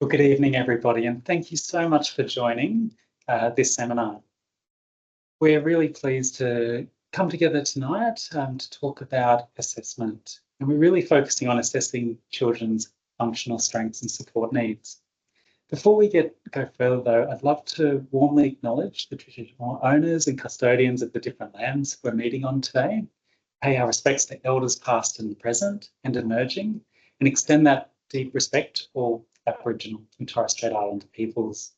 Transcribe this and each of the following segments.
Well, good evening, everybody, and thank you so much for joining this seminar. We're really pleased to come together tonight to talk about assessment, and we're really focusing on assessing children's functional strengths and support needs. Before we go further, though, I'd love to warmly acknowledge the traditional owners and custodians of the different lands we're meeting on today, pay our respects to elders past and present and emerging, and extend that deep respect to all Aboriginal and Torres Strait Islander peoples.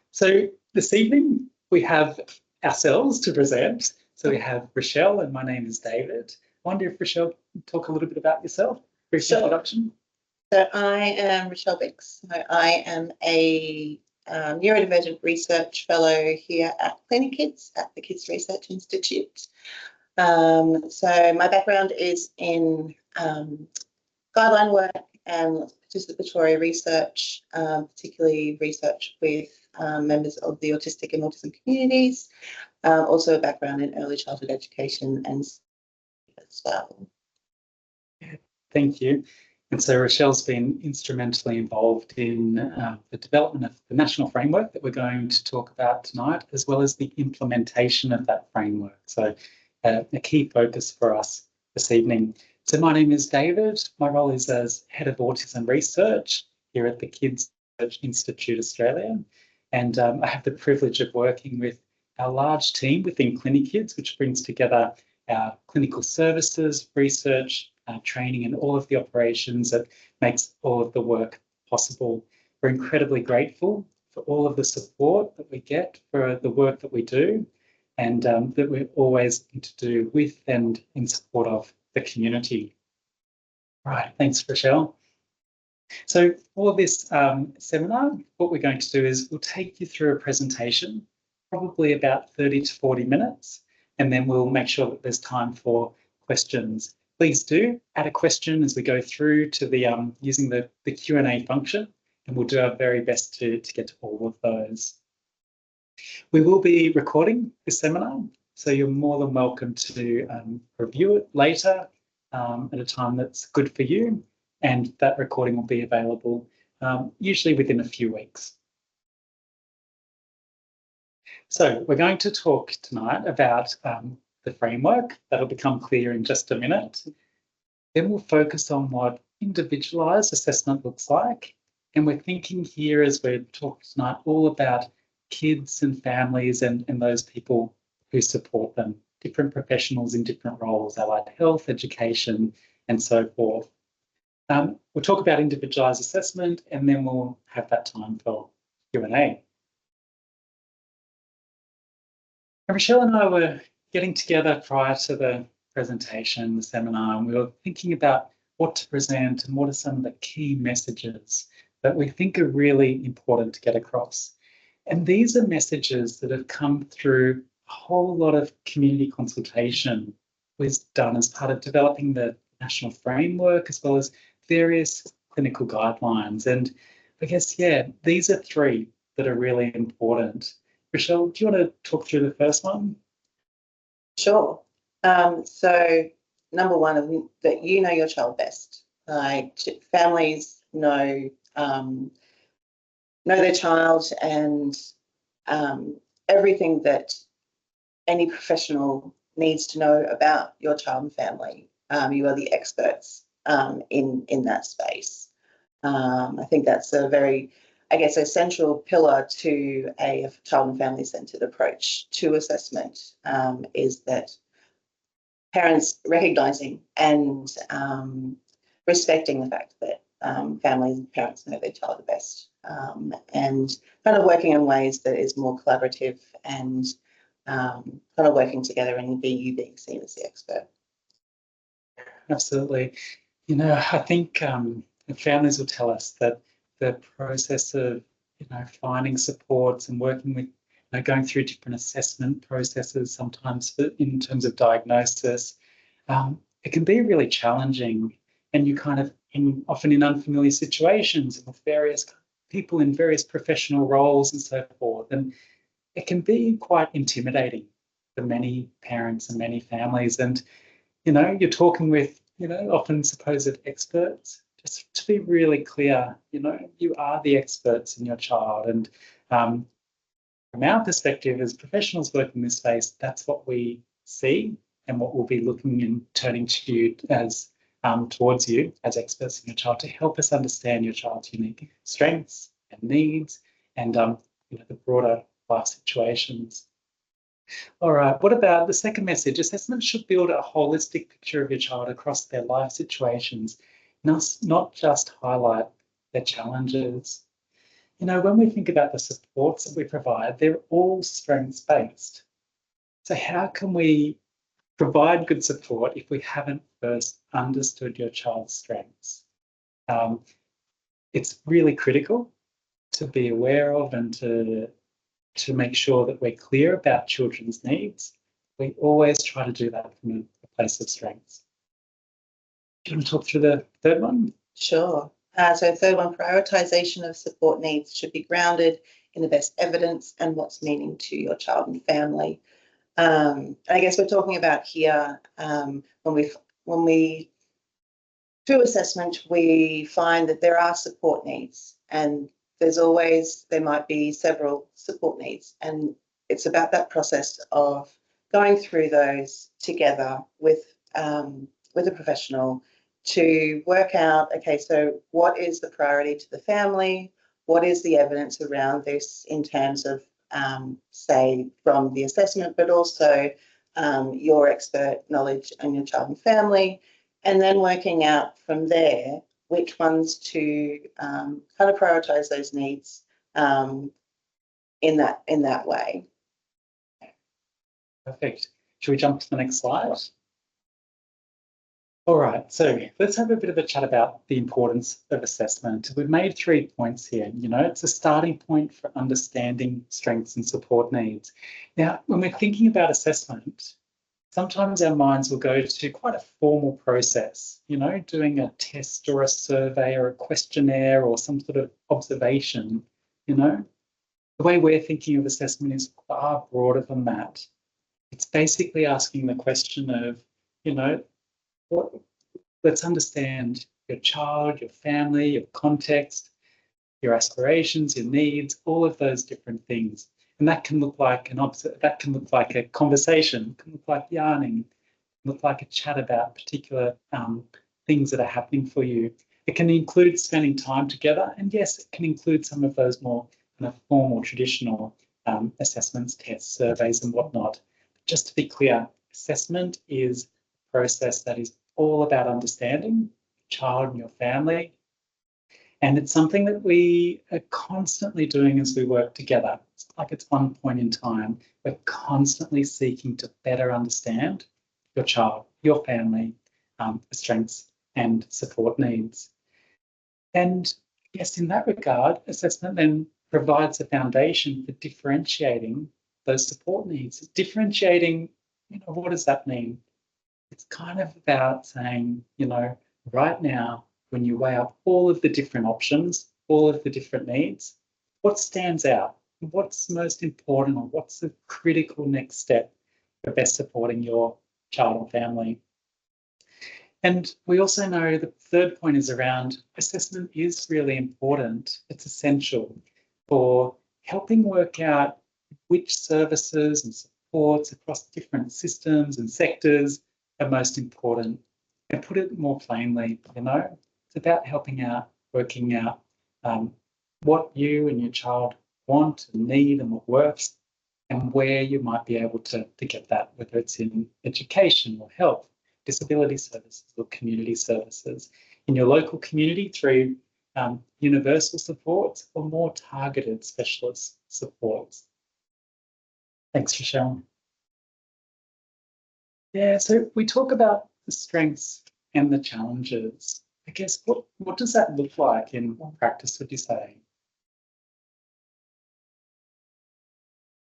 So this evening we have ourselves to present. So we have Rachelle and my name is David. I wonder if Rachelle can talk a little bit about yourself, brief introduction. So I am Rachelle Wicks. So I am a neurodivergent research fellow here at CliniKids at the Kids Research Institute. So my background is in guideline work and participatory research, particularly research with members of the autistic and autism communities, also a background in early childhood education and as well. Thank you. And so Rachelle's been instrumentally involved in the development of the national framework that we're going to talk about tonight, as well as the implementation of that framework. So a key focus for us this evening. So my name is David. My role is as Head of Autism Research here at the Kids Research Institute Australia. And I have the privilege of working with our large team within CliniKids, which brings together our clinical services, research, training, and all of the operations that makes all of the work possible. We're incredibly grateful for all of the support that we get for the work that we do, and that we're always going to do with and in support of the community. Right, thanks, Rachelle. So for this seminar, what we're going to do is we'll take you through a presentation, probably about 30 to 40 minutes, and then we'll make sure that there's time for questions. Please do add a question as we go through to the using the Q&A function, and we'll do our very best to get to all of those. We will be recording this seminar, so you're more than welcome to review it later at a time that's good for you, and that recording will be available usually within a few weeks. So we're going to talk tonight about the framework. That'll become clear in just a minute. Then we'll focus on what individualised assessment looks like, and we're thinking here as we're talking tonight all about kids and families and those people who support them, different professionals in different roles, allied health, education, and so forth. We'll talk about individualised assessment, and then we'll have that time for Q&A. And Rachelle and I were getting together prior to the presentation, the seminar, and we were thinking about what to present and what are some of the key messages that we think are really important to get across. And these are messages that have come through a whole lot of community consultation was done as part of developing the national framework, as well as various clinical guidelines. And I guess, yeah, these are three that are really important. Rachelle, do you want to talk through the first one? Sure. So number one, that you know your child best. Like families know their child, and everything that any professional needs to know about your child and family. You are the experts in that space. I think that's a very, I guess, essential pillar to a child and family centred approach to assessment, is that parents recognising and respecting the fact that families and parents know their child the best, and kind of working in ways that is more collaborative and kind of working together and you being seen as the expert. Absolutely. You know, I think families will tell us that the process of, finding supports and working with, going through different assessment processes, sometimes in terms of diagnosis, it can be really challenging, and you kind of often in unfamiliar situations with various people in various professional roles and so forth, and it can be quite intimidating for many parents and many families. And you're talking with often supposed experts just to to be really clear, you are the experts in your child. And from our perspective as professionals working in this space, that's what we see and what we'll be looking and turning to you as towards you as experts in your child to help us understand your child's unique strengths and needs and the broader life situations. All right, what about the second message? Assessment should build a holistic picture of your child across their life situations, not just highlight their challenges. When we think about the supports that we provide, they're all strengths-based. So how can we provide good support if we haven't first understood your child's strengths? It's really critical to be aware of and to make sure that we're clear about children's needs. We always try to do that from a place of strengths. Do you want to talk through the third one? Sure. So third one, prioritisation of support needs should be grounded in the best evidence and what's meaning to your child and family. I guess we're talking about here when we through assessment we find that there are support needs, and there might be several support needs, and it's about that process of going through those together with a professional to work out, okay, so what is the priority to the family? What is the evidence around this in terms of, say, from the assessment, but also your expert knowledge and your child and family, and then working out from there which ones to kind of prioritise those needs in that way. Perfect. Should we jump to the next slide? All right, so let's have a bit of a chat about the importance of assessment. We've made 3 points here. It's a starting point for understanding strengths and support needs. Now, when we're thinking about assessment, sometimes our minds will go to quite a formal process, doing a test or a survey or a questionnaire or some sort of observation, The way we're thinking of assessment is far broader than that. It's basically asking the question of, let's understand your child, your family, your context, your aspirations, your needs, all of those different things. And that can look like a conversation, it can look like yarning, it can look like a chat about particular things that are happening for you. It can include spending time together, and yes, it can include some of those more kind of formal, traditional assessments, tests, surveys, and whatnot. Just to be clear, assessment is a process that is all about understanding your child and your family. And it's something that we are constantly doing as we work together. It's like it's one point in time. We're constantly seeking to better understand your child, your family, strengths and support needs. And yes, in that regard, assessment then provides a foundation for differentiating those support needs. Differentiating, what does that mean? It's kind of about saying, right now, when you weigh up all of the different options, all of the different needs, what stands out? What's most important, or what's the critical next step for best supporting your child and family? And we also know the third point is around assessment is really important. It's essential for helping work out which services and supports across different systems and sectors are most important. And put it more plainly, it's about helping out, working out what you and your child want and need and what works, and where you might be able to get that, whether it's in education or health, disability services or community services, in your local community through universal supports or more targeted specialist supports. Thanks, Rachelle. Yeah, so we talk about the strengths and the challenges. I guess what does that look like in practice, would you say?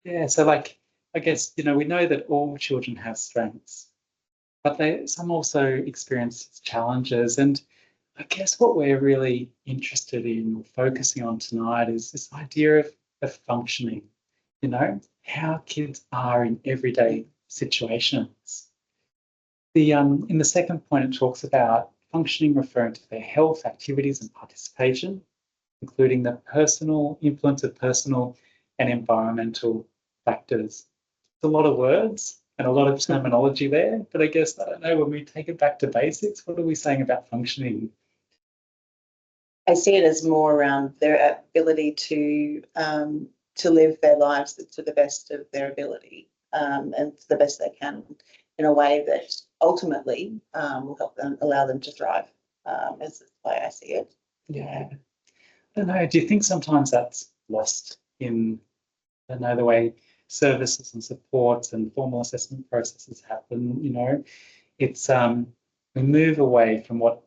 Yeah, so I guess, we know that all children have strengths, but some also experience challenges. And I guess what we're really interested in or focusing on tonight is this idea of functioning, how kids are in everyday situations. In the second point, it talks about functioning referring to their health, activities and participation, including the personal influence of personal and environmental factors. It's a lot of words and a lot of terminology there, but I guess, I don't know, when we take it back to basics, what are we saying about functioning? I see it as more around their ability to live their lives to the best of their ability, and to the best they can, in a way that ultimately will help them, allow them to thrive. Is the way I see it. Yeah. I don't know. Do you think sometimes that's lost in, I don't know, the way services and supports and formal assessment processes happen? You know, it's we move away from what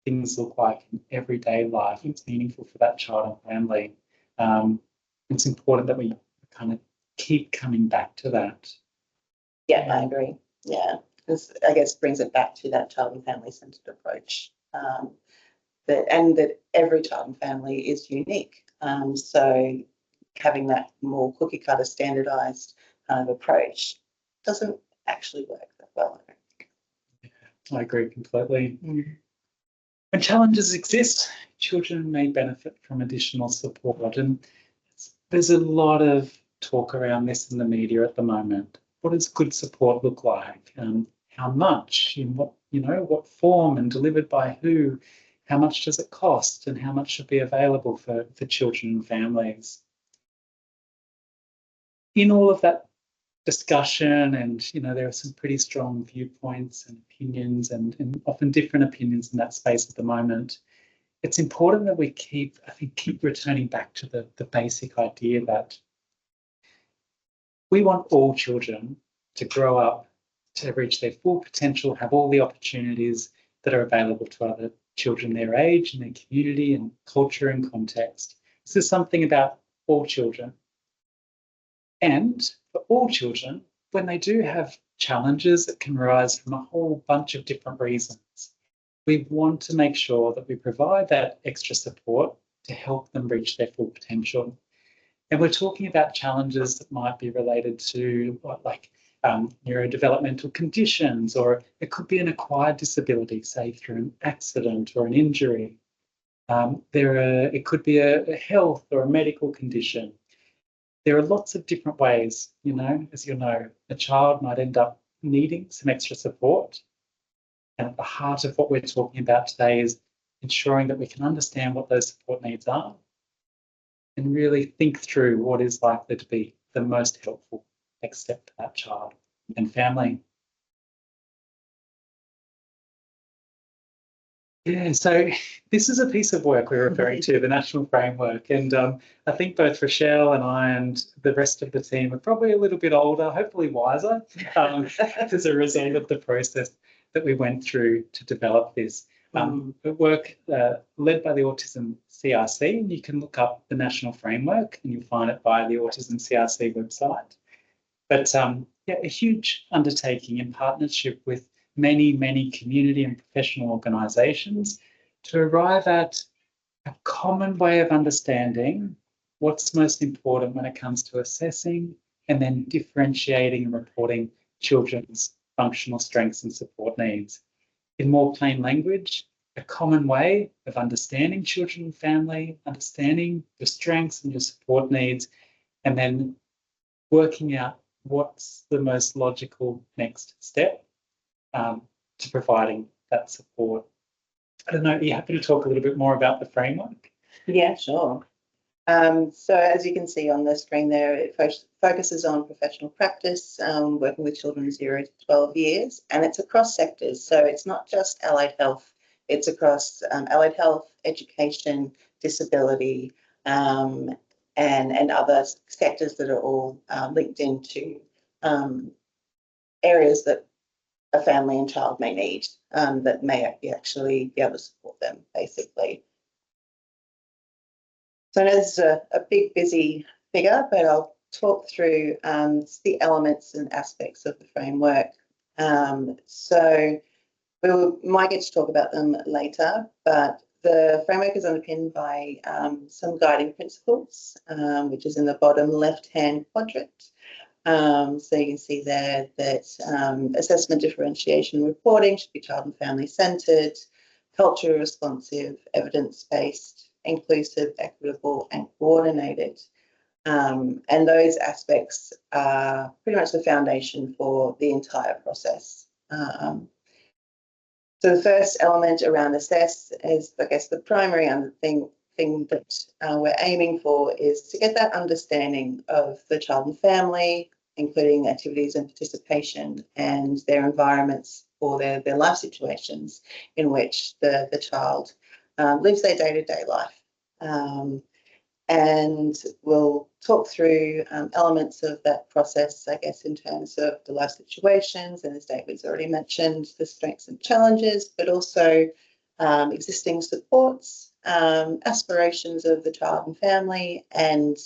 things look like in everyday life. It's meaningful for that child and family. It's important that we kind of keep coming back to that. Yeah, I agree. Yeah, this, I guess, brings it back to that child and family centred approach. That every child and family is unique. So having that more cookie cutter standardised kind of approach doesn't actually work that well. I don't think. Yeah, I agree completely. When challenges exist, children may benefit from additional support, and there's a lot of talk around this in the media at the moment. What does good support look like? How much? In what, you know, what form and delivered by who? How much does it cost? And how much should be available for children and families? In all of that discussion, and you know, there are some pretty strong viewpoints and opinions, and often different opinions in that space at the moment. It's important that we keep returning back to the basic idea that we want all children to grow up, to reach their full potential, have all the opportunities that are available to other children their age and their community and culture and context. This is something about all children. And for all children, when they do have challenges that can arise from a whole bunch of different reasons, we want to make sure that we provide that extra support to help them reach their full potential. And we're talking about challenges that might be related to neurodevelopmental conditions, or it could be an acquired disability, say through an accident or an injury. It could be a health or a medical condition. There are lots of different ways, you know, as you know, a child might end up needing some extra support. And at the heart of what we're talking about today is ensuring that we can understand what those support needs are and really think through what is likely to be the most helpful next step for that child and family. Yeah, so this is a piece of work we're referring to, the national framework, and I think both Rachelle and I and the rest of the team are probably a little bit older, hopefully wiser, as a result of the process that we went through to develop this. Work led by the Autism CRC, and you can look up the national framework and you'll find it via the Autism CRC website. But yeah, a huge undertaking in partnership with many community and professional organisations to arrive at a common way of understanding what's most important when it comes to assessing and then differentiating and reporting children's functional strengths and support needs. In more plain language, a common way of understanding children and family, understanding your strengths and your support needs, and then working out what's the most logical next step to providing that support. I don't know, are you happy to talk a little bit more about the framework? Yeah, sure. So as you can see on the screen there, it focuses on professional practice, working with children 0 to 12 years, and it's across sectors. So it's not just allied health, it's across allied health, education, disability, and other sectors that are all linked into areas that a family and child may need, that may actually be able to support them, basically. So I know this is a big, busy figure, but I'll talk through the elements and aspects of the framework. So we might get to talk about them later, but the framework is underpinned by some guiding principles, which is in the bottom left-hand quadrant. So you can see there that assessment, differentiation, reporting should be child and family centred. culturally responsive, evidence-based, inclusive, equitable, and coordinated. And those aspects are pretty much the foundation for the entire process. So the first element around assess is, I guess, the primary thing that we're aiming for is to get that understanding of the child and family, including activities and participation and their environments or their life situations in which the child lives their day-to-day life. And we'll talk through elements of that process, I guess, in terms of the life situations, and as David's already mentioned, the strengths and challenges, but also existing supports, aspirations of the child and family, and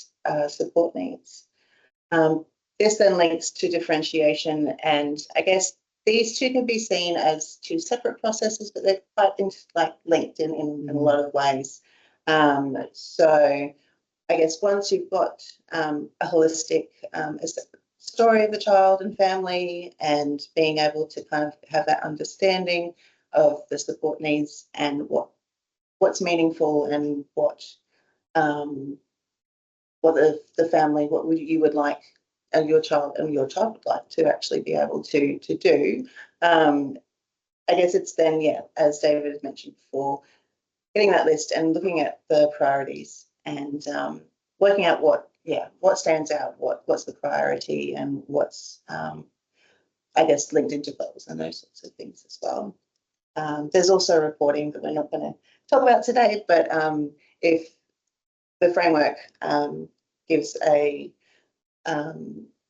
support needs. This then links to differentiation, and I guess these two can be seen as two separate processes, but they're quite linked in a lot of ways. So I guess once you've got a holistic story of the child and family, and being able to kind of have that understanding of the support needs and what's meaningful and what the family, what you would like, and your child would like to actually be able to do. I guess it's then, yeah, as David has mentioned before, getting that list and looking at the priorities and working out what stands out, what's the priority, and what's I guess linked into goals and those sorts of things as well. There's also reporting that we're not going to talk about today, but if the framework gives an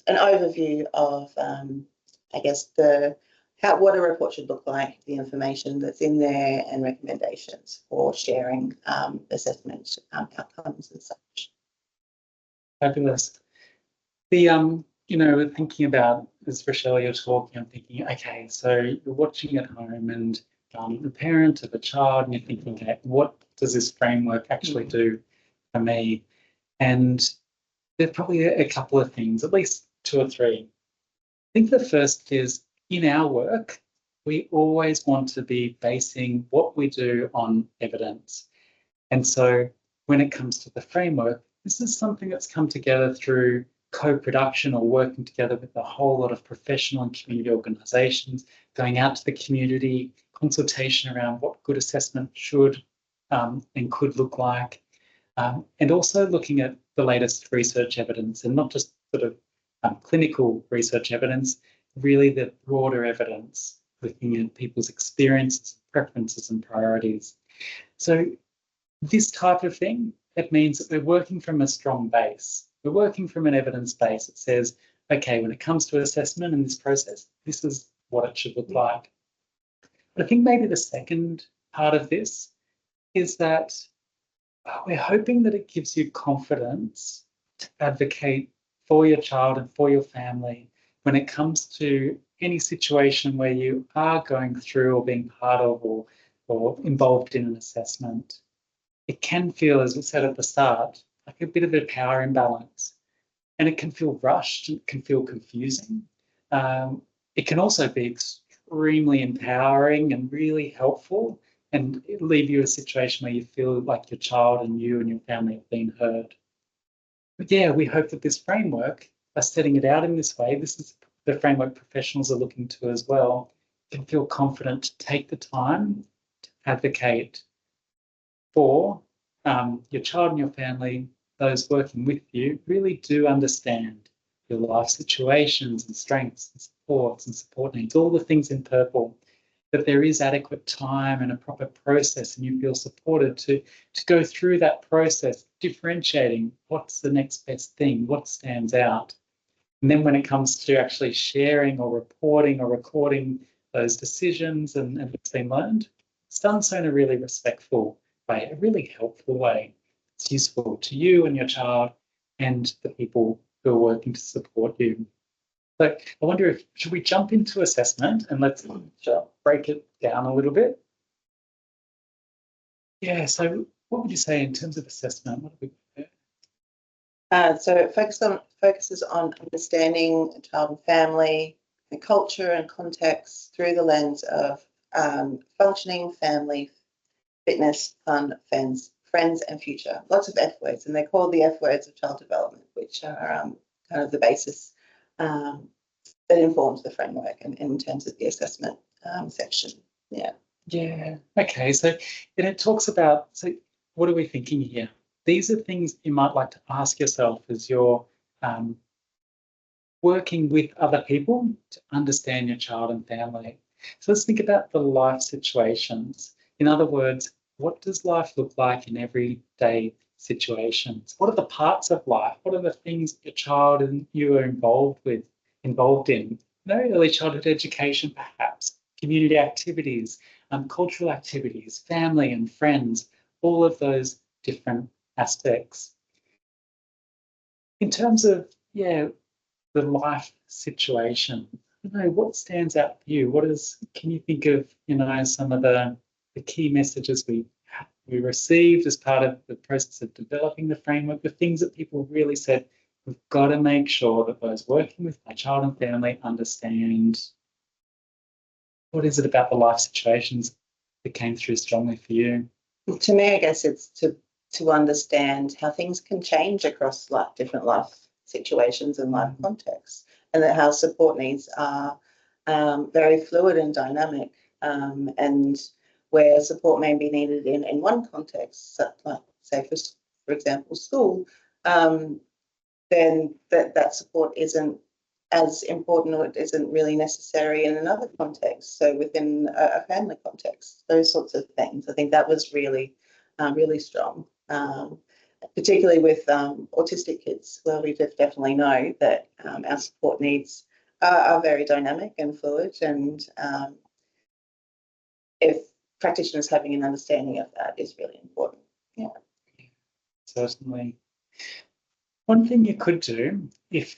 overview of I guess what a report should look like, the information that's in there, and recommendations for sharing assessment outcomes and such. Fabulous. The thinking about, as Rachelle, you're talking, I'm thinking, okay, so you're watching at home and the parent of a child, and you're thinking, okay, what does this framework actually do for me? And there's probably a couple of things, at least two or three. I think the first is, in our work, we always want to be basing what we do on evidence. And so when it comes to the framework, this is something that's come together through co-production or working together with a whole lot of professional and community organisations, going out to the community, consultation around what good assessment should and could look like, and also looking at the latest research evidence, and not just sort of clinical research evidence, really the broader evidence, looking at people's experiences, preferences and priorities. So this type of thing, it means that we're working from a strong base. We're working from an evidence base that says, okay, when it comes to assessment in this process, this is what it should look like. But I think maybe the second part of this is that we're hoping that it gives you confidence to advocate for your child and for your family when it comes to any situation where you are going through or being part of or involved in an assessment. It can feel, as we said at the start, like a bit of a power imbalance, and it can feel rushed, it can feel confusing. It can also be extremely empowering and really helpful, and leave you in a situation where you feel like your child and you and your family have been heard. But yeah, we hope that this framework, by setting it out in this way, this is the framework professionals are looking to as well, can feel confident to take the time to advocate for your child and your family. Those working with you really do understand your life situations and strengths and supports and support needs, all the things in purple, that there is adequate time and a proper process, and you feel supported to go through that process, differentiating what's the next best thing, what stands out. And then when it comes to actually sharing or reporting or recording those decisions and what's been learned, it's done so in a really respectful way, a really helpful way. It's useful to you and your child and the people who are working to support you. So I wonder should we jump into assessment and let's break it down a little bit? Yeah, so what would you say in terms of assessment? What do we do? So it focuses on understanding a child and family, the culture and context through the lens of functioning family, fitness, fun, friends and future. Lots of F words, and they're called the F words of child development, which are kind of the basis that informs the framework and in terms of the assessment section. Yeah. Yeah. Okay. So, and it talks about, so what are we thinking here? These are things you might like to ask yourself as you're working with other people to understand your child and family. So let's think about the life situations. In other words, what does life look like in everyday situations? What are the parts of life? What are the things your child and you are involved in? Early childhood education, perhaps, community activities, cultural activities, family and friends, all of those different aspects. In terms of, the life situation, I don't know, what stands out for you? Can you think of, some of the key messages we received as part of the process of developing the framework, the things that people really said, we've got to make sure that those working with my child and family understand. What is it about the life situations that came through strongly for you? To me, I guess it's to understand how things can change across different life situations and life contexts, and that how support needs are very fluid and dynamic, and where support may be needed in one context, like say for example school, then that support isn't as important, or it isn't really necessary in another context. So within a family context, those sorts of things. I think that was really, really strong, particularly with autistic kids, where we definitely know that our support needs are very dynamic and fluid, and if practitioners having an understanding of that is really important. Yeah, certainly. One thing you could do is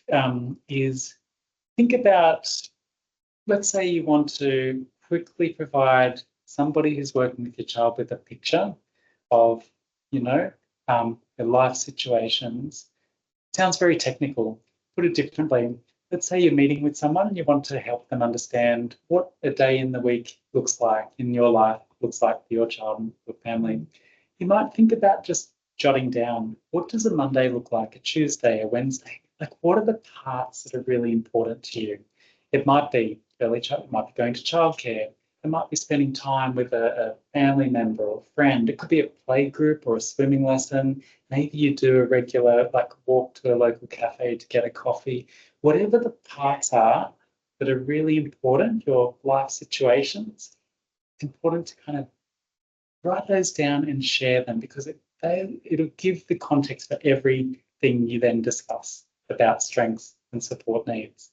think about, let's say you want to quickly provide somebody who's working with your child with a picture of, their life situations. Sounds very technical. Put it differently. Let's say you're meeting with someone and you want to help them understand what a day in the week looks like in your life, looks like for your child and your family. You might think about just jotting down, what does a Monday look like, a Tuesday, a Wednesday? Like, what are the parts that are really important to you? It might be early child, it might be going to childcare, it might be spending time with a family member or friend. It could be a play group or a swimming lesson. Maybe you do a regular walk to a local cafe to get a coffee. Whatever the parts are that are really important, your life situations, it's important to kind of write those down and share them, because it'll give the context for everything you then discuss about strengths and support needs.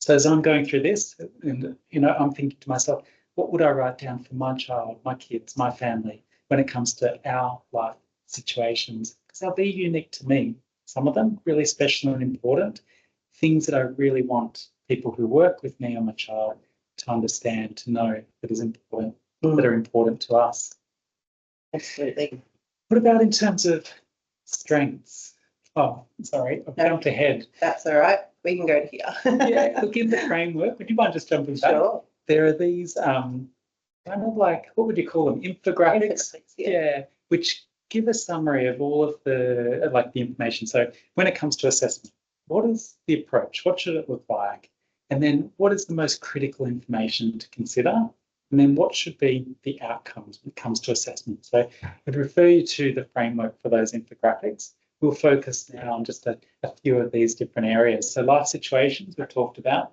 So as I'm going through this, and I'm thinking to myself, what would I write down for my child, my kids, my family, when it comes to our life situations? Because they'll be unique to me. Some of them really special and important, things that I really want people who work with me or my child to understand, to know that is important, that are important to us. absolutely. What about in terms of strengths? Oh, sorry, I've jumped ahead. That's all right. We can go to here. Yeah, look, in the framework, would you mind just jumping back? Sure. There are these kind of what would you call them? Infographics. Yeah, which give a summary of all of the the information. So when it comes to assessment, what is the approach? What should it look like? And then what is the most critical information to consider? And then what should be the outcomes when it comes to assessment? So I'd refer you to the framework for those infographics. We'll focus now on just a few of these different areas. So life situations we've talked about.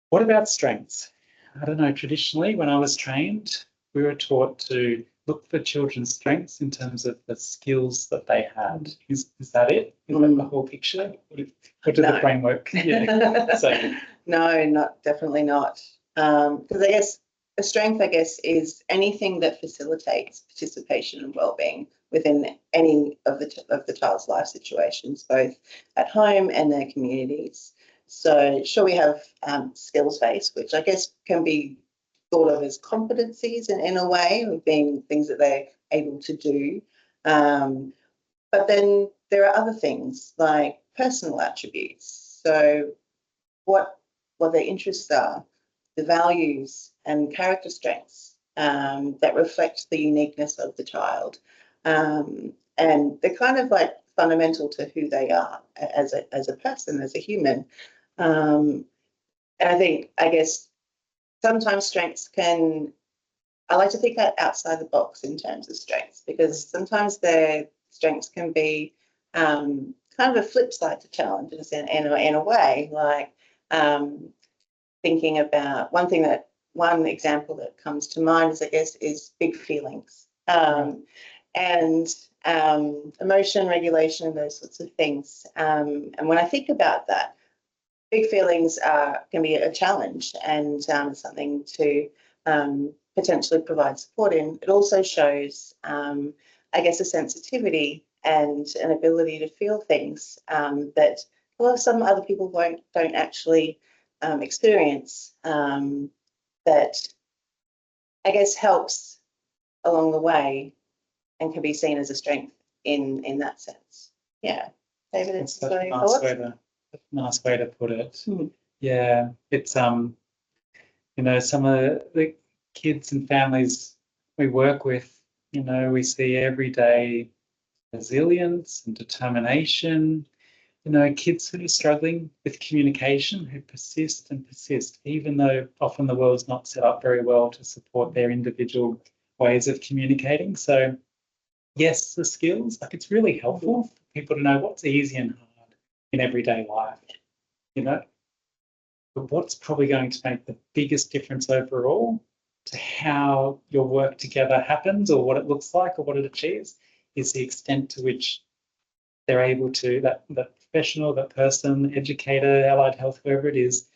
What about strengths? I don't know, traditionally when I was trained, we were taught to look for children's strengths in terms of the skills that they had. Is that it? Is that the whole picture? What did the framework? Yeah. So no, definitely not. Because I guess a strength, is anything that facilitates participation and well-being within any of the child's life situations, both at home and their communities. So sure, we have skills based, which I guess can be thought of as competencies in a way, of being things that they're able to do. But then there are other things like personal attributes. So what their interests are, the values and character strengths that reflect the uniqueness of the child. And they're kind of like fundamental to who they are as a person, as a human. And I guess sometimes strengths I like to think outside the box in terms of strengths, because sometimes their strengths can be kind of a flip side to challenges in a way, like thinking about one example that comes to mind is, I guess, is big feelings and emotion regulation, those sorts of things. And when I think about that, big feelings can be a challenge and something to potentially provide support in. It also shows, I guess, a sensitivity and an ability to feel things that some other people don't actually experience, that I guess helps along the way and can be seen as a strength in that sense. Yeah. David, That's it's such a nice way to put it. Yeah, it's you know, some of the kids and families we work with, you know, we see everyday resilience and determination. You know, kids who are struggling with communication, who persist and persist, even though often the world's not set up very well to support their individual ways of communicating. So yes, the skills, like it's really helpful for people to know what's easy and hard in everyday life, you know. But what's probably going to make the biggest difference overall to how your work together happens, or what it looks like, or what it achieves, is the extent to which they're able to, that professional, that person, educator, allied health, whoever it is,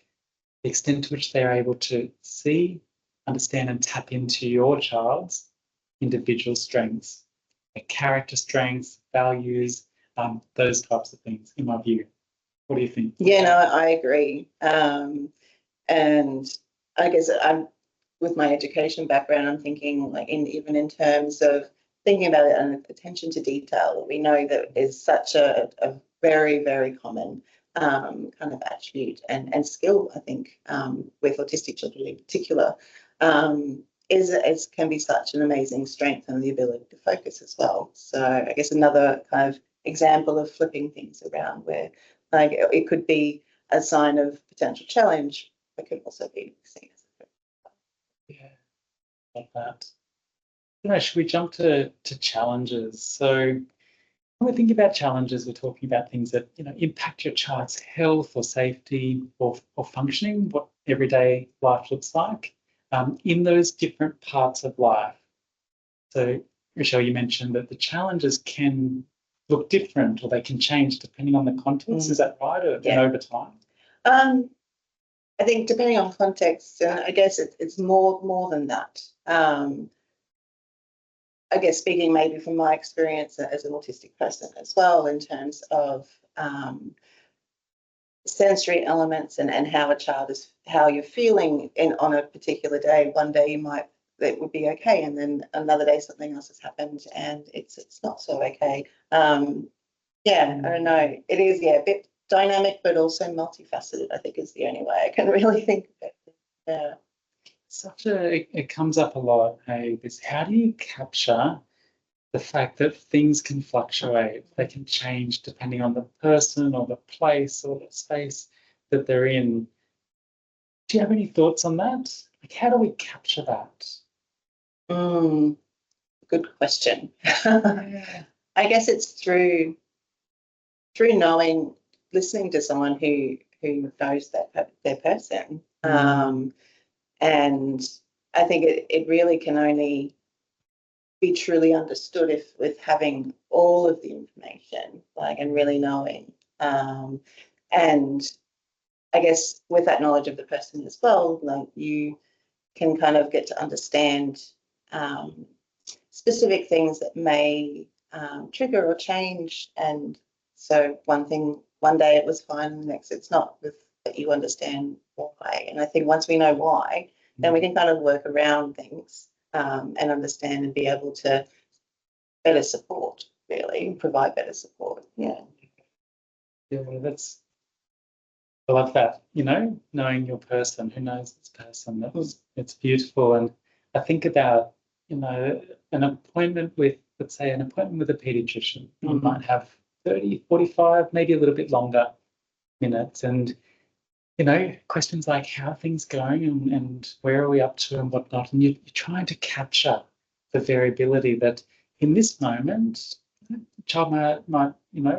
the extent to which they're able to see, understand, and tap into your child's individual strengths, their character strengths, values, those types of things, in my view. What do you think? Yeah, no, I agree. And I guess with my education background, I'm thinking like even in terms of thinking about it and attention to detail. We know that is such a very, very common kind of attribute and skill, I think, with autistic children in particular, can be such an amazing strength, and the ability to focus as well. So I guess another kind of example of flipping things around, where like it could be a sign of potential challenge, but could also be seen as a yeah, like that. You know, should we jump to challenges? So when we think about challenges, we're talking about things that, you know, impact your child's health or safety or functioning, what everyday life looks like in those different parts of life. So, Rachelle, you mentioned that the challenges can look different, or they can change depending on the context. Is that right? Or Yeah. over time? I think depending on context, I guess it's more than that. I guess speaking maybe from my experience as an autistic person as well, in terms of sensory elements and how a child is, how you're feeling on a particular day. One day it would be okay, and then another day something else has happened and it's not so okay. Yeah, I don't know. It is, a bit dynamic, but also multifaceted, I think, is the only way I can really think of it. Yeah. It comes up a lot, hey, this, how do you capture the fact that things can fluctuate, they can change depending on the person or the place or the space that they're in? Do you have any thoughts on that? Like, how do we capture that? Good question. I guess it's through knowing, listening to someone who knows their person. And I think it really can only be truly understood if with having all of the information, like, and really knowing. And I guess with that knowledge of the person as well, like, you can kind of get to understand specific things that may trigger or change. And so one day it was fine, and the next it's not, with that you understand why. And I think once we know why, then we can kind of work around things and understand and be able to better support, really, provide better support. Yeah. Yeah, well, I love that, you know, knowing your person, who knows this person. It's beautiful. And I think about, an appointment with, let's say, an appointment with a pediatrician. You might have 30, 45, maybe a little bit longer minutes. And, questions like how are things going and where are we up to and whatnot. And you're trying to capture the variability that in this moment, the child might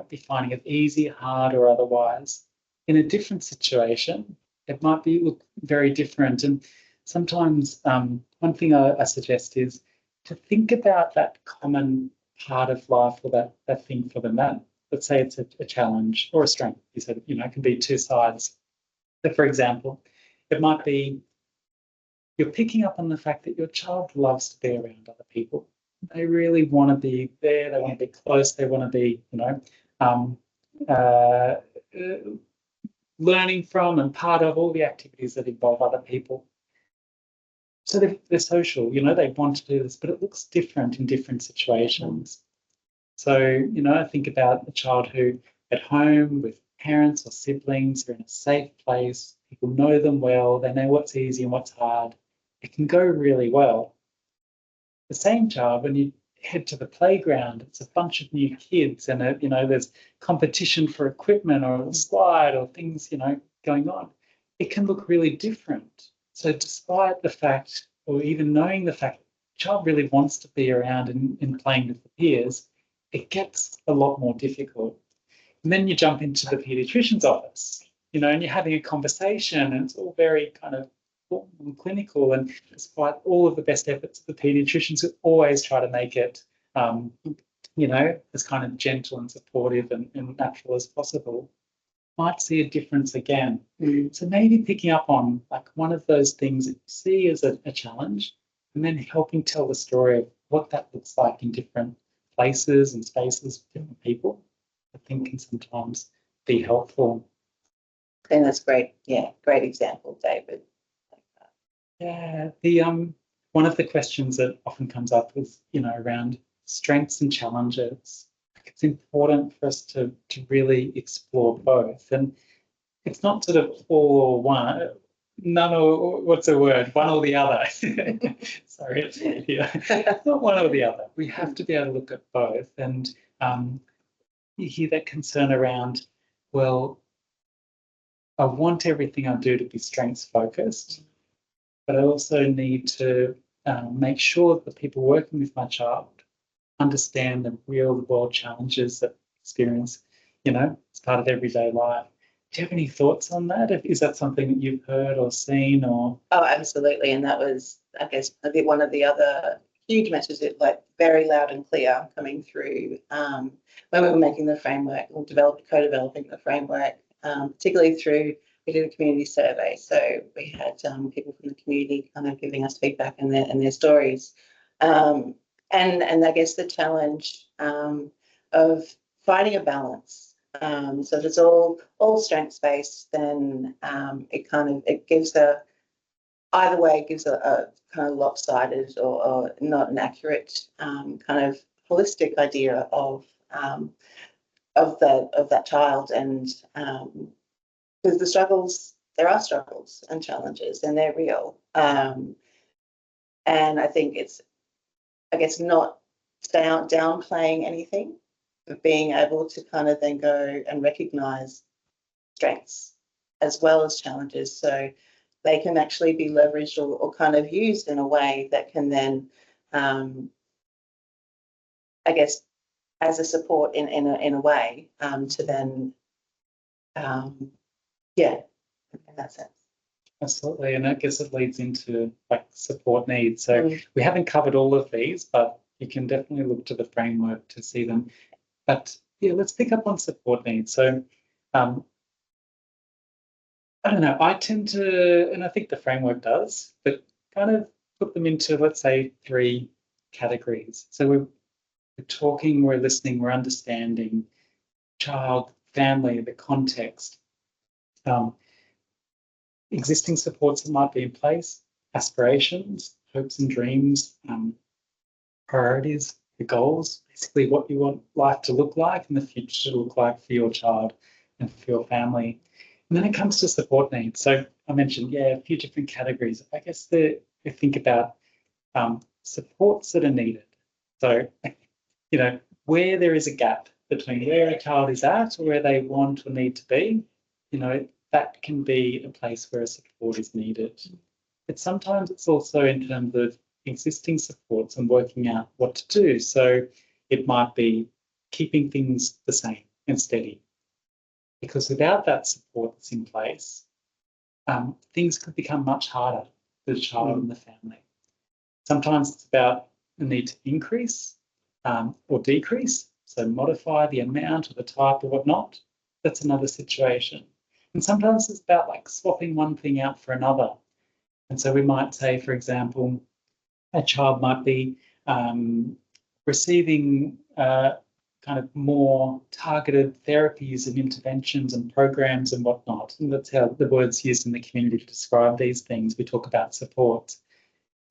be finding it easy, hard, or otherwise. In a different situation, it might look very different. And sometimes one thing I suggest is to think about that common part of life or that thing for them. Let's say it's a challenge or a strength. You said, it can be two sides. So, for example, it might be you're picking up on the fact that your child loves to be around other people. They really want to be there. They want to be close. They want to be, learning from and part of all the activities that involve other people. So they're social, they want to do this, but it looks different in different situations. So, I think about a child who at home with parents or siblings are in a safe place, people know them well, they know what's easy and what's hard. It can go really well. The same child, when you head to the playground, it's a bunch of new kids and, there's competition for equipment or a slide or things, going on. It can look really different. So despite the fact, or even knowing the fact, the child really wants to be around and playing with the peers, it gets a lot more difficult. And then you jump into the paediatrician's office, and you're having a conversation, and it's all very kind of clinical, and despite all of the best efforts of the paediatricians who always try to make it, as kind of gentle and supportive and natural as possible, might see a difference again. So maybe picking up on like one of those things that you see as a challenge, and then helping tell the story of what that looks like in different places and spaces with different people, I think can sometimes be helpful. And that's great. Yeah, great example, David. Yeah, one of the questions that often comes up is, around strengths and challenges. It's important for us to really explore both, and it's not sort of all or one, none or what's the word, one or the other. Sorry, it's not one or the other. We have to be able to look at both, and you hear that concern around, well, I want everything I do to be strengths focused, but I also need to make sure that the people working with my child understand the real world challenges that experience, as part of everyday life. Do you have any thoughts on that? Is that something that you've heard or seen or? Oh, absolutely. And that was, I guess, one of the other huge messages, like very loud and clear coming through when we were making the framework or co-developing the framework, particularly through, we did a community survey. So we had people from the community kind of giving us feedback and their stories. And I guess the challenge of finding a balance. So if it's all strengths based, then it gives either way it gives a kind of lopsided or not an accurate kind of holistic idea of that child, and because there are struggles and challenges and they're real, and I think it's, I guess, not downplaying anything, but being able to kind of then go and recognise strengths as well as challenges, so they can actually be leveraged or kind of used in a way that can then, I guess, as a support in a way to then, in that sense. Absolutely, and I guess it leads into like support needs. So we haven't covered all of these, but you can definitely look to the framework to see them. But yeah, let's pick up on support needs. So I don't know, I tend to, and I think the framework does, but kind of put them into, let's say, 3 categories. So we're talking, we're listening, we're understanding child, family, the context, existing supports that might be in place, aspirations, hopes and dreams, priorities, the goals, basically what you want life to look like and the future to look like for your child and for your family. And then it comes to support needs. So I mentioned, a few different categories. I guess we think about supports that are needed. So, you know, where there is a gap between where a child is at or where they want or need to be, you know, that can be a place where a support is needed. But sometimes it's also in terms of existing supports and working out what to do. So it might be keeping things the same and steady. Because without that support that's in place, things could become much harder for the child and the family. Sometimes it's about the need to increase or decrease, so modify the amount or the type or whatnot. That's another situation. And sometimes it's about like swapping one thing out for another. And so we might say, for example, a child might be receiving kind of more targeted therapies and interventions and programs and whatnot. And that's how the word's used in the community to describe these things. We talk about support.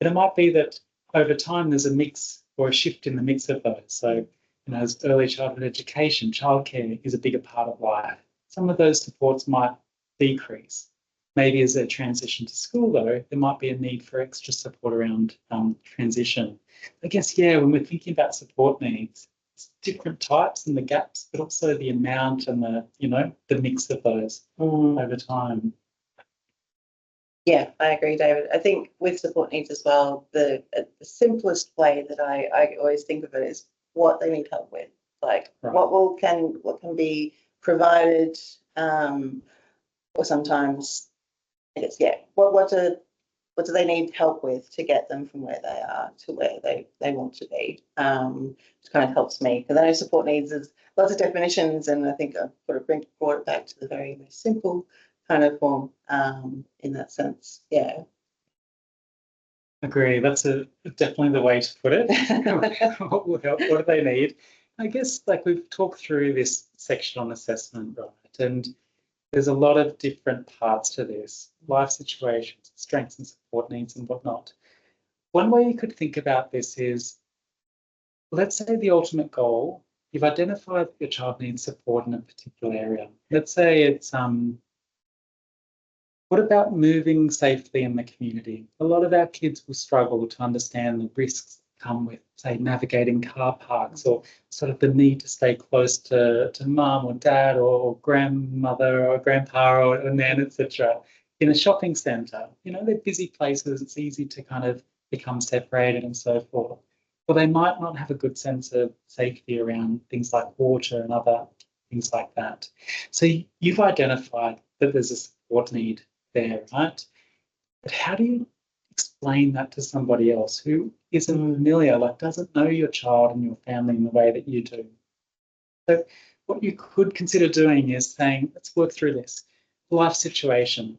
But it might be that over time there's a mix or a shift in the mix of those. So, you know, as early childhood education, childcare is a bigger part of life. Some of those supports might decrease. Maybe as they transition to school, though, there might be a need for extra support around transition. I guess, yeah, when we're thinking about support needs, it's different types and the gaps, but also the amount and the, you know, the mix of those over time. Yeah, I agree, David. I think with support needs as well, the simplest way that I always think of it is what they need help with. Like what can be provided, or sometimes it's what do they need help with to get them from where they are to where they want to be. It kind of helps me because I know support needs is lots of definitions, and I think I've sort of brought it back to the very most simple kind of form in that sense. Yeah. Agree. That's definitely the way to put it. What will help? What do they need? I guess like we've talked through this section on assessment, right? And there's a lot of different parts to this, life situations, strengths and support needs and whatnot. One way you could think about this is, let's say the ultimate goal, you've identified that your child needs support in a particular area. Let's say it's what about moving safely in the community? A lot of our kids will struggle to understand the risks that come with, say, navigating car parks or sort of the need to stay close to mum or dad or grandmother or grandpa or nan, etc. In a shopping centre, you know, they're busy places. It's easy to kind of become separated and so forth. Well, they might not have a good sense of safety around things like water and other things like that. So you've identified that there's a support need there, right? But how do you explain that to somebody else who isn't familiar, like doesn't know your child and your family in the way that you do? So what you could consider doing is saying, let's work through this life situation.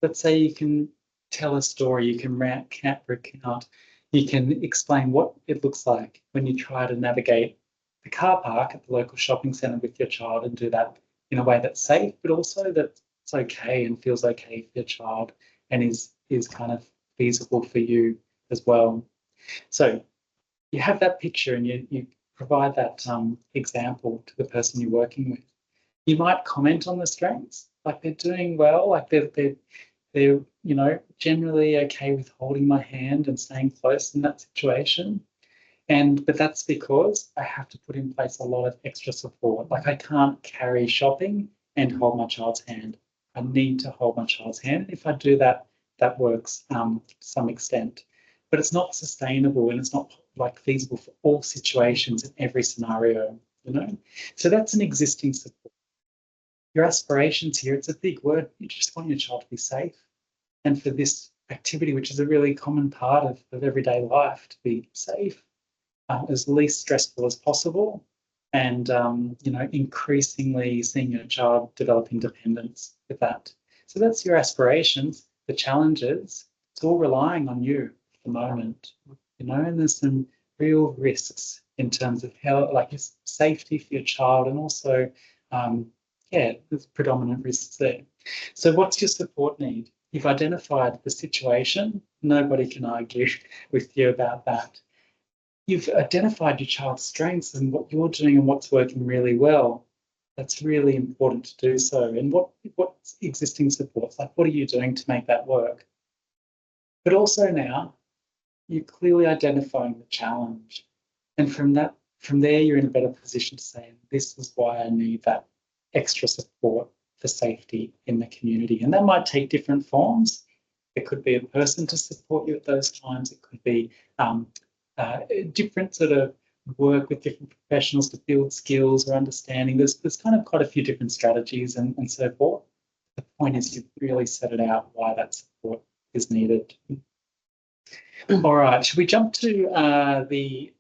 Let's say you can tell a story, you can recount, you can explain what it looks like when you try to navigate the car park at the local shopping centre with your child and do that in a way that's safe, but also that it's okay and feels okay for your child and is kind of feasible for you as well. So you have that picture and you provide that example to the person you're working with. You might comment on the strengths, like they're doing well, like they're you know, generally okay with holding my hand and staying close in that situation. But that's because I have to put in place a lot of extra support. Like I can't carry shopping and hold my child's hand. I need to hold my child's hand. If I do that, that works to some extent. But it's not sustainable and it's not like feasible for all situations in every scenario, you know? So that's an existing support. Your aspirations here, it's a big word. You just want your child to be safe. And for this activity, which is a really common part of everyday life, to be safe, as least stressful as possible, and you know, increasingly seeing your child develop independence with that. So that's your aspirations. The challenges, it's all relying on you at the moment, you know, and there's some real risks in terms of how, like, your safety for your child, and also, yeah, there's predominant risks there. So what's your support need? You've identified the situation. Nobody can argue with you about that. You've identified your child's strengths and what you're doing and what's working really well. That's really important to do so. And what's existing supports, like what are you doing to make that work? But also now, you're clearly identifying the challenge. And from there, you're in a better position to say, this is why I need that extra support for safety in the community. And that might take different forms. It could be a person to support you at those times. It could be different sort of work with different professionals to build skills or understanding. There's kind of quite a few different strategies and so forth. The point is, you've really set it out why that support is needed. All right, should we jump to the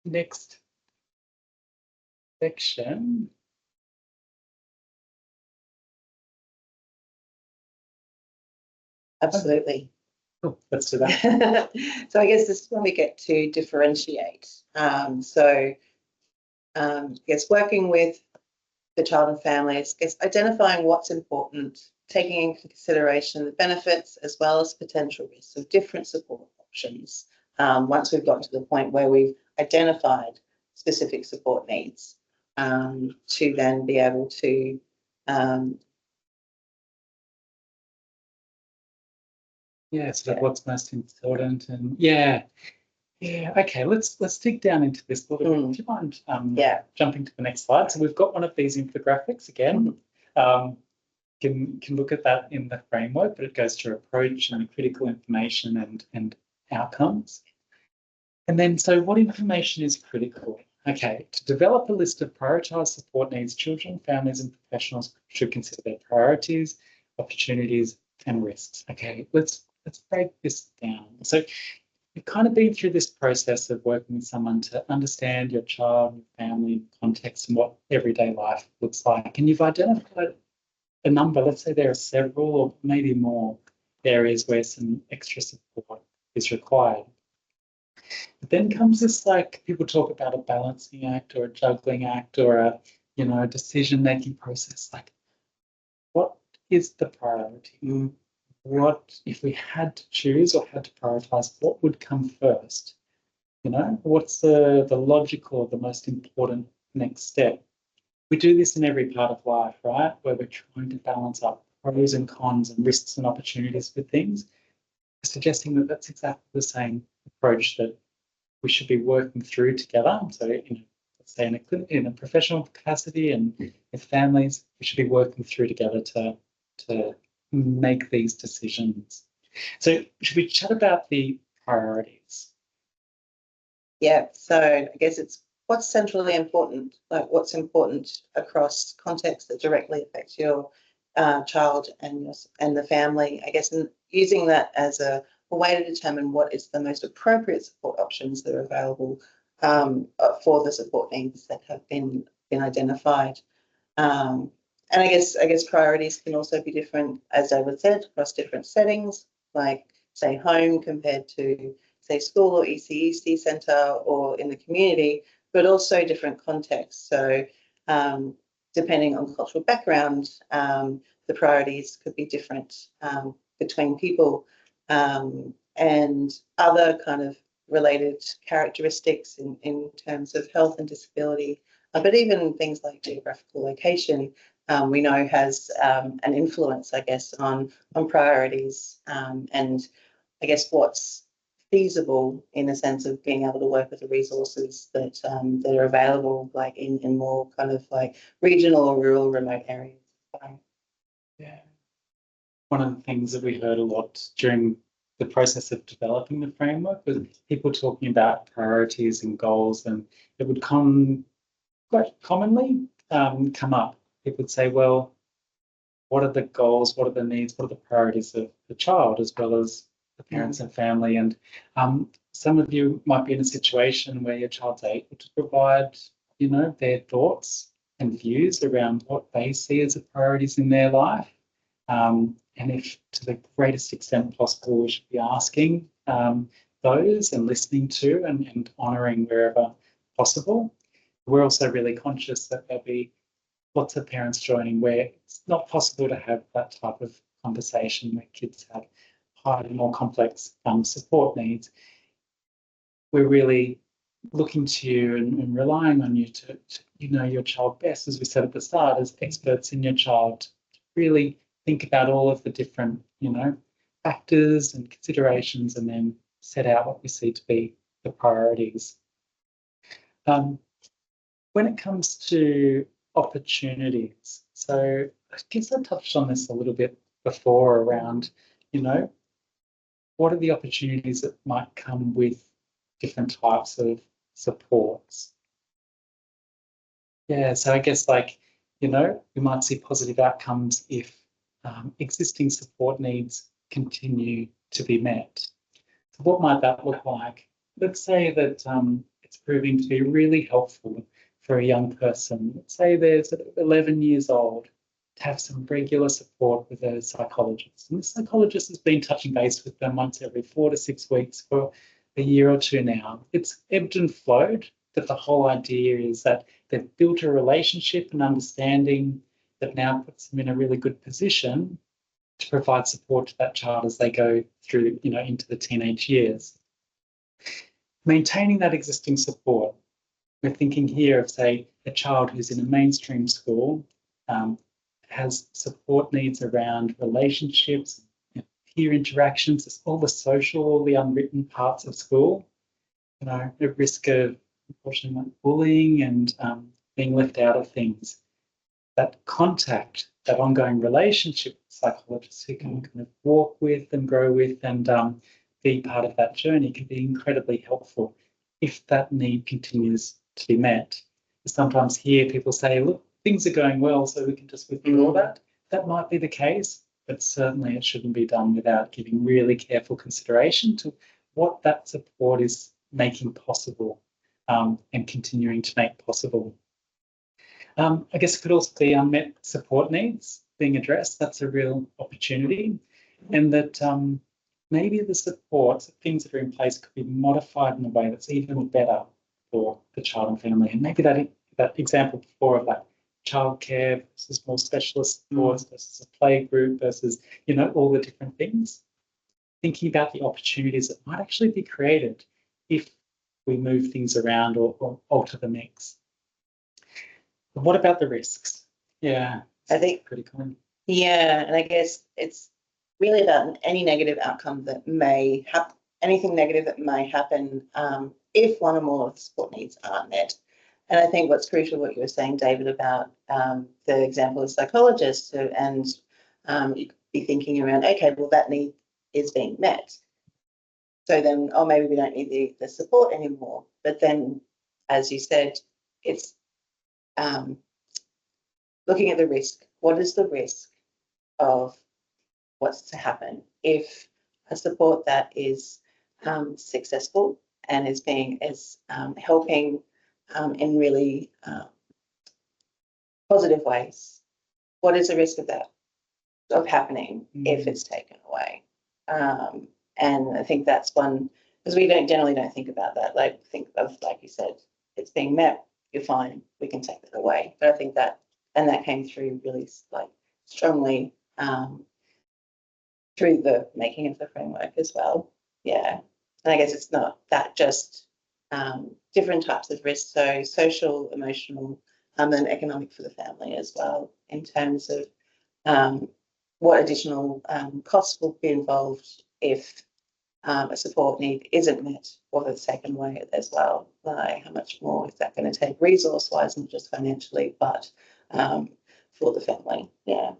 next section? Absolutely. Cool, let's do that. So I guess this is when we get to differentiate. I guess working with the child and families, I guess identifying what's important, taking into consideration the benefits as well as potential risks of different support options. Once we've gotten to the point where we've identified specific support needs, to then be able to so what's most important, and okay, let's dig down into this a little bit. Do you mind jumping to the next slide? So we've got one of these infographics again. Can look at that in the framework, but it goes to approach and critical information and outcomes. And then, so what information is critical? Okay, to develop a list of prioritised support needs, children, families and professionals should consider their priorities, opportunities and risks. Okay, let's break this down. So you've kind of been through this process of working with someone to understand your child, your family, context and what everyday life looks like. And you've identified a number, let's say there are several or maybe more areas where some extra support is required. But then comes this, like, people talk about a balancing act or a juggling act or a, a decision-making process. Like, what is the priority? What, if we had to choose or had to prioritize, what would come first? What's the logical, the most important next step? We do this in every part of life, right? Where we're trying to balance up pros and cons and risks and opportunities for things, suggesting that that's exactly the same approach that we should be working through together. So, let's say in a professional capacity and with families, we should be working through together to make these decisions. So should we chat about the priorities? Yeah, so I guess it's what's centrally important, like what's important across contexts that directly affects your child and the family, I guess, and using that as a way to determine what is the most appropriate support options that are available for the support needs that have been identified. And I guess priorities can also be different, as David said, across different settings, like say home compared to say school or ECEC centre or in the community, but also different contexts. So depending on cultural background, the priorities could be different between people, and other kind of related characteristics in terms of health and disability, but even things like geographical location, we know has an influence, I guess, on priorities, and I guess what's feasible in the sense of being able to work with the resources that are available, like in more kind of like regional or rural remote areas. Yeah. One of the things that we heard a lot during the process of developing the framework was people talking about priorities and goals, and it would quite commonly come up. People would say, well, what are the goals, what are the needs, what are the priorities of the child as well as the parents and family? And some of you might be in a situation where your child's able to provide, their thoughts and views around what they see as the priorities in their life. And if to the greatest extent possible, we should be asking those and listening to and honouring wherever possible. We're also really conscious that there'll be lots of parents joining where it's not possible to have that type of conversation where kids have higher, more complex support needs. We're really looking to you and relying on you to know your child best, as we said at the start, as experts in your child, to really think about all of the different, factors and considerations and then set out what we see to be the priorities. When it comes to opportunities, so I guess I touched on this a little bit before around, what are the opportunities that might come with different types of supports? Yeah, so I guess we might see positive outcomes if existing support needs continue to be met. So what might that look like? Let's say that it's proving to be really helpful for a young person. Let's say they're sort of 11 years old, to have some regular support with a psychologist. And the psychologist has been touching base with them once every 4 to 6 weeks for a year or two now. It's ebbed and flowed, but the whole idea is that they've built a relationship and understanding that now puts them in a really good position to provide support to that child as they go through, into the teenage years. Maintaining that existing support, we're thinking here of, say, a child who's in a mainstream school, has support needs around relationships, peer interactions, it's all the social, all the unwritten parts of school, at risk of, unfortunately, like bullying and being left out of things. That contact, that ongoing relationship with psychologists who can kind of walk with and grow with and be part of that journey can be incredibly helpful if that need continues to be met. I sometimes hear people say, look, things are going well, so we can just withdraw that. That might be the case, but certainly it shouldn't be done without giving really careful consideration to what that support is making possible and continuing to make possible. I guess it could also be unmet support needs being addressed. That's a real opportunity. And that maybe the supports, things that are in place, could be modified in a way that's even better for the child and family. And maybe that example before of like childcare versus more specialist supports versus a play group versus, all the different things. Thinking about the opportunities that might actually be created if we move things around or alter the mix. But what about the risks? Yeah, I think pretty common. Yeah, and I guess it's really about any negative outcome that may happen, anything negative that may happen if one or more of the support needs aren't met. And I think what's crucial, what you were saying, David, about the example of psychologists, and you could be thinking around, okay, well, that need is being met. So then, maybe we don't need the support anymore. But then, as you said, it's looking at the risk. What is the risk of what's to happen if a support that is successful and is helping in really positive ways? What is the risk of that happening if it's taken away? And I think that's one, because we generally don't think about that. Like, think of, like you said, it's being met, you're fine, we can take that away. But I think that came through really strongly through the making of the framework as well. Yeah, and I guess it's not that just different types of risks, so social, emotional, and economic for the family as well, in terms of what additional costs will be involved if a support need isn't met or it's taken away as well. Like, how much more is that going to take resource-wise, not just financially, but for the family? Yeah.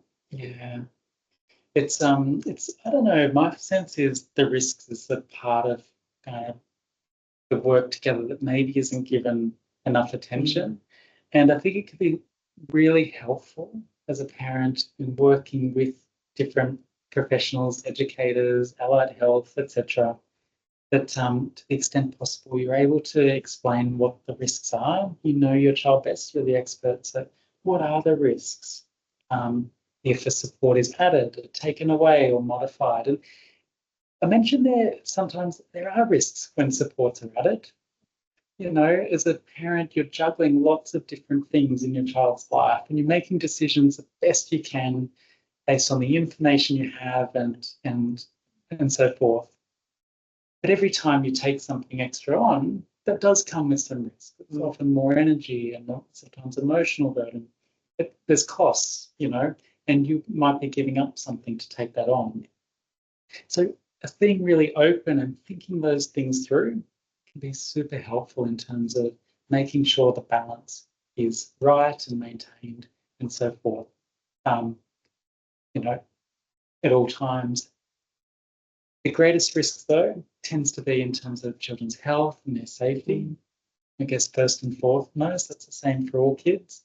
It's I don't know, my sense is the risks is a part of the work together that maybe isn't given enough attention. And I think it could be really helpful as a parent in working with different professionals, educators, allied health, etc., that to the extent possible, you're able to explain what the risks are. You know your child best, you're the experts at what are the risks if a support is added, or taken away, or modified. And I mentioned there sometimes there are risks when supports are added. As a parent, you're juggling lots of different things in your child's life, and you're making decisions the best you can based on the information you have and so forth. But every time you take something extra on, that does come with some risk. It's often more energy and sometimes emotional burden. But there's costs, and you might be giving up something to take that on. So being really open and thinking those things through can be super helpful in terms of making sure the balance is right and maintained and so forth. You know, at all times. The greatest risk, though, tends to be in terms of children's health and their safety. I guess first and foremost, that's the same for all kids.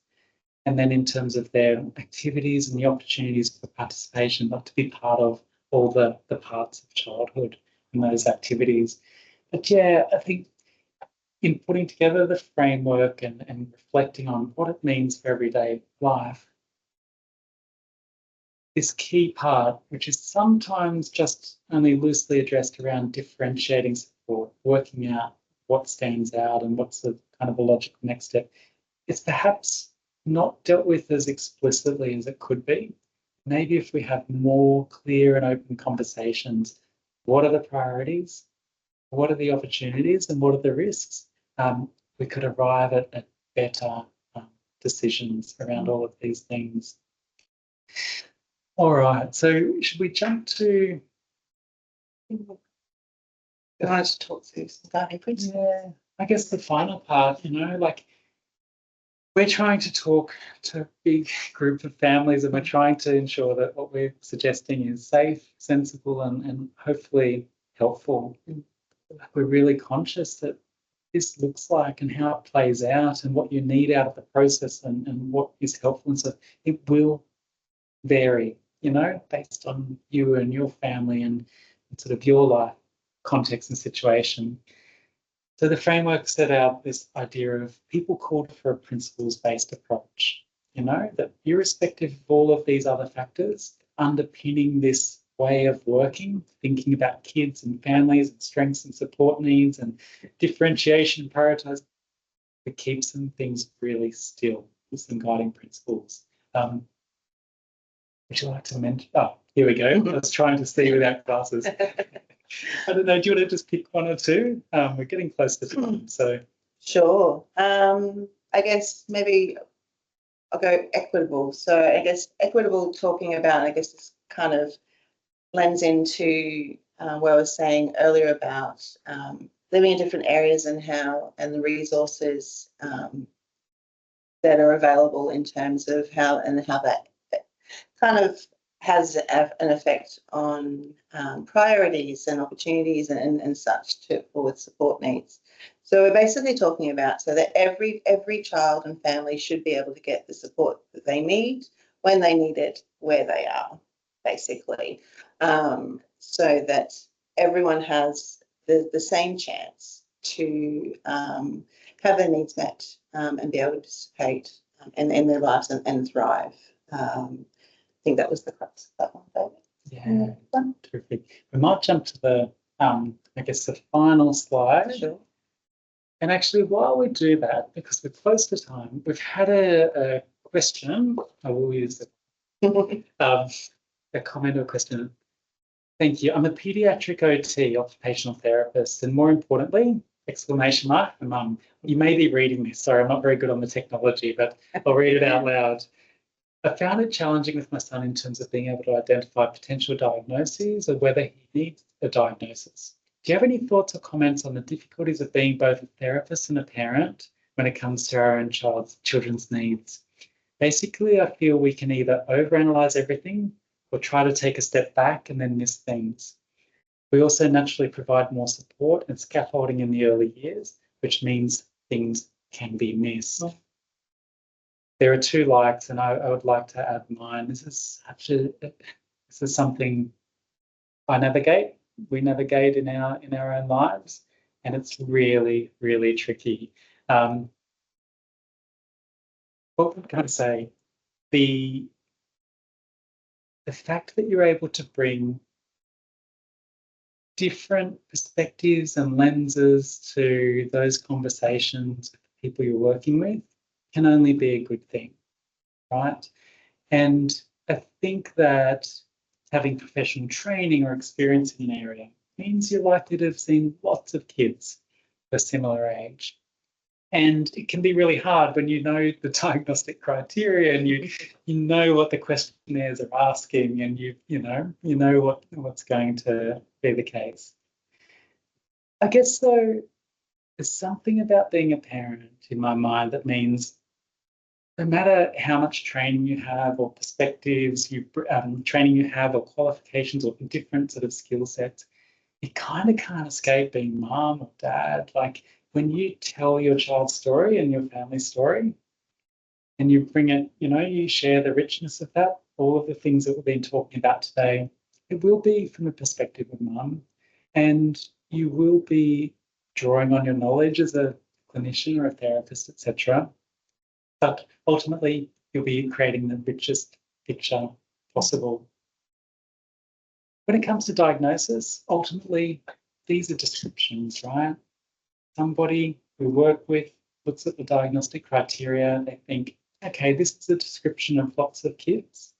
And then in terms of their activities and the opportunities for participation, but to be part of all the parts of childhood and those activities. But yeah, I think in putting together the framework and reflecting on what it means for everyday life, this key part, which is sometimes just only loosely addressed around differentiating support, working out what stands out and what's the kind of a logical next step, it's perhaps not dealt with as explicitly as it could be. Maybe if we have more clear and open conversations, what are the priorities, what are the opportunities, and what are the risks, we could arrive at better decisions around all of these things. All right, so should we jump to? I wanted to talk through some guiding principles. Yeah, I guess the final part, like we're trying to talk to a big group of families and we're trying to ensure that what we're suggesting is safe, sensible, and hopefully helpful. We're really conscious that this looks like and how it plays out and what you need out of the process and what is helpful. And so it will vary, based on you and your family and sort of your life context and situation. So the framework set out this idea of people called for a principles-based approach, that irrespective of all of these other factors, underpinning this way of working, thinking about kids and families and strengths and support needs and differentiation and prioritise, it keeps some things really still with some guiding principles. Would you like to mention? Oh, here we go. I was trying to see without glasses. I don't know. Do you want to just pick one or two? We're getting close to time, so. Sure. I guess maybe I'll go equitable. So I guess equitable, talking about, I guess this kind of lends into what I was saying earlier about living in different areas and the resources that are available in terms of how that kind of has an effect on priorities and opportunities and such for support needs. So we're basically talking about so that every child and family should be able to get the support that they need when they need it, where they are, basically, so that everyone has the same chance to have their needs met and be able to participate in their lives and thrive. I think that was the crux of that one, David. Yeah, terrific. We might jump to the, I guess, the final slide. Sure. And actually, while we do that, because we're close to time, we've had a question. I will use it. A comment or question. Thank you. I'm a pediatric OT, occupational therapist, and more importantly, exclamation mark, Mum. You may be reading this. Sorry, I'm not very good on the technology, but I'll read it out loud. I found it challenging with my son in terms of being able to identify potential diagnoses or whether he needs a diagnosis. Do you have any thoughts or comments on the difficulties of being both a therapist and a parent when it comes to our own children's needs? Basically, I feel we can either overanalyze everything or try to take a step back and then miss things. We also naturally provide more support and scaffolding in the early years, which means things can be missed. There are 2 likes, and I would like to add mine. This is something I navigate. We navigate in our own lives, and it's really, really tricky. What can I say? The fact that you're able to bring different perspectives and lenses to those conversations with the people you're working with can only be a good thing, right? And I think that having professional training or experience in an area means you're likely to have seen lots of kids of a similar age. And it can be really hard when you know the diagnostic criteria and you know what the questionnaires are asking, and you know what's going to be the case. I guess though, there's something about being a parent in my mind that means no matter how much training you have or perspectives training you have or qualifications or different sort of skill sets, you kind of can't escape being mom or dad. Like when you tell your child's story and your family story and you bring it, you share the richness of that, all of the things that we've been talking about today, it will be from a perspective of mum, and you will be drawing on your knowledge as a clinician or a therapist, etc. But ultimately, you'll be creating the richest picture possible. When it comes to diagnosis, ultimately, these are descriptions, right? Somebody we work with looks at the diagnostic criteria, they think, okay, this is a description of lots of kids.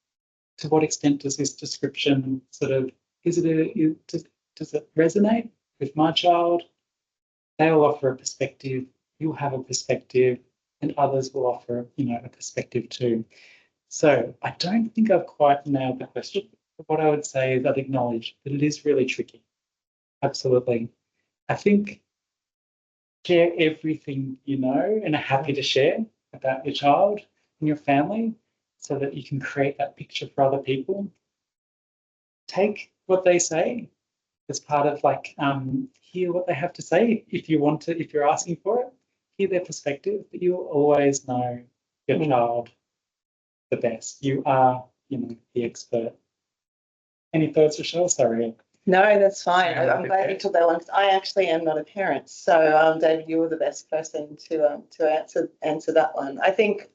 To what extent does this description does it resonate with my child? They'll offer a perspective, you'll have a perspective, and others will offer, a perspective too. So I don't think I've quite nailed the question. But what I would say is I'd acknowledge that it is really tricky. Absolutely. I think share everything you know and are happy to share about your child and your family so that you can create that picture for other people. Take what they say as part of hear what they have to say if you want to, if you're asking for it, hear their perspective, but you'll always know your child the best. You are, the expert. Any thoughts, Rachelle? Sorry. No, that's fine. I'm glad you took that one because I actually am not a parent. So, David, you were the best person to answer that one. I think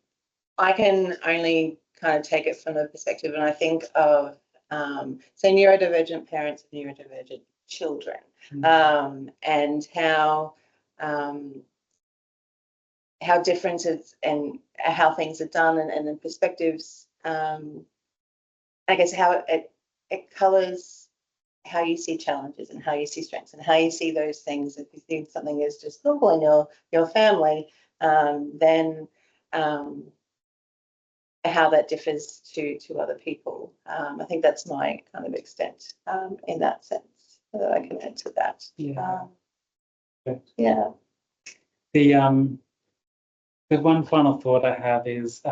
I can only kind of take it from the perspective, and I think of say neurodivergent parents and neurodivergent children, and how differences and how things are done, and the perspectives. I guess how it colours how you see challenges and how you see strengths and how you see those things. If you think something is just normal in your family, then how that differs to other people. I think that's my kind of extent in that sense that I can add to that. Yeah. Yeah. The one final thought I have is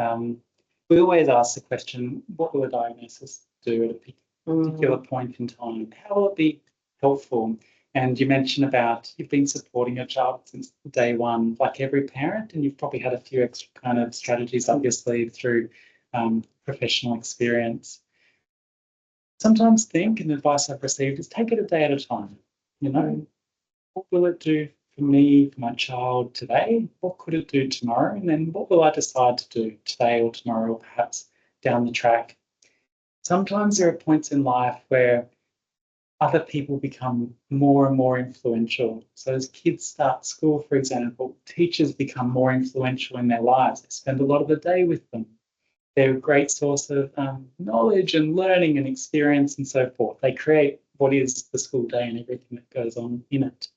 we always ask the question, what will a diagnosis do at a particular point in time? How will it be helpful? And you mentioned about you've been supporting your child since day one, like every parent, and you've probably had a few extra kind of strategies up your sleeve through professional experience. Sometimes think, and the advice I've received is take it a day at a time. What will it do for me, for my child today? What could it do tomorrow? And then what will I decide to do today or tomorrow, or perhaps down the track? Sometimes there are points in life where other people become more and more influential. So as kids start school, for example, teachers become more influential in their lives. They spend a lot of the day with them. They're a great source of knowledge and learning and experience and so forth. They create what is the school day and everything that goes on in it.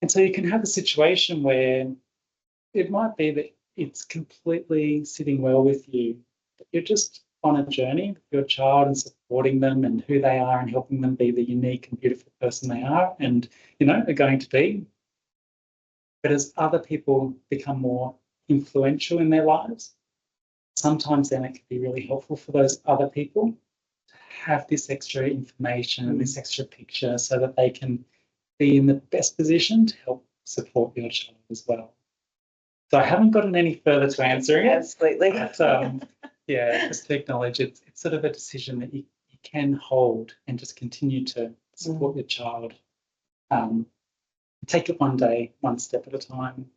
And so you can have a situation where it might be that it's completely sitting well with you, but you're just on a journey with your child and supporting them and who they are and helping them be the unique and beautiful person they are and, are going to be. But as other people become more influential in their lives, sometimes then it can be really helpful for those other people to have this extra information and this extra picture so that they can be in the best position to help support your child as well. So I haven't gotten any further to answering it. Absolutely. But, just to acknowledge it's sort of a decision that you can hold and just continue to support your child. Take it one day, one step at a time.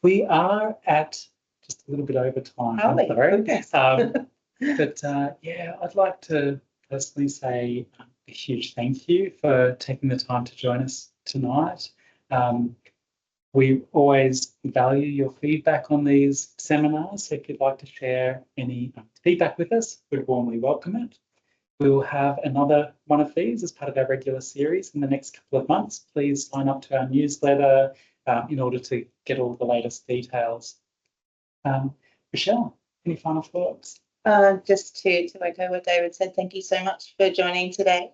We are at just a little bit over time. I'm sorry. But I'd like to personally say a huge thank you for taking the time to join us tonight. We always value your feedback on these seminars. So if you'd like to share any feedback with us, we'd warmly welcome it. We will have another one of these as part of our regular series in the next couple of months. Please sign up to our newsletter, in order to get all the latest details. Rachelle, any final thoughts? Just to echo what David said, thank you so much for joining today.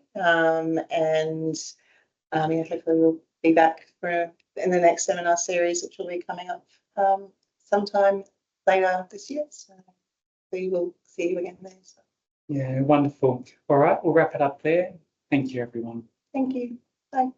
Hopefully we'll be back in the next seminar series, which will be coming up sometime later this year. So we will see you again there. So. Yeah, wonderful. All right, we'll wrap it up there. Thank you, everyone. Thank you. Bye.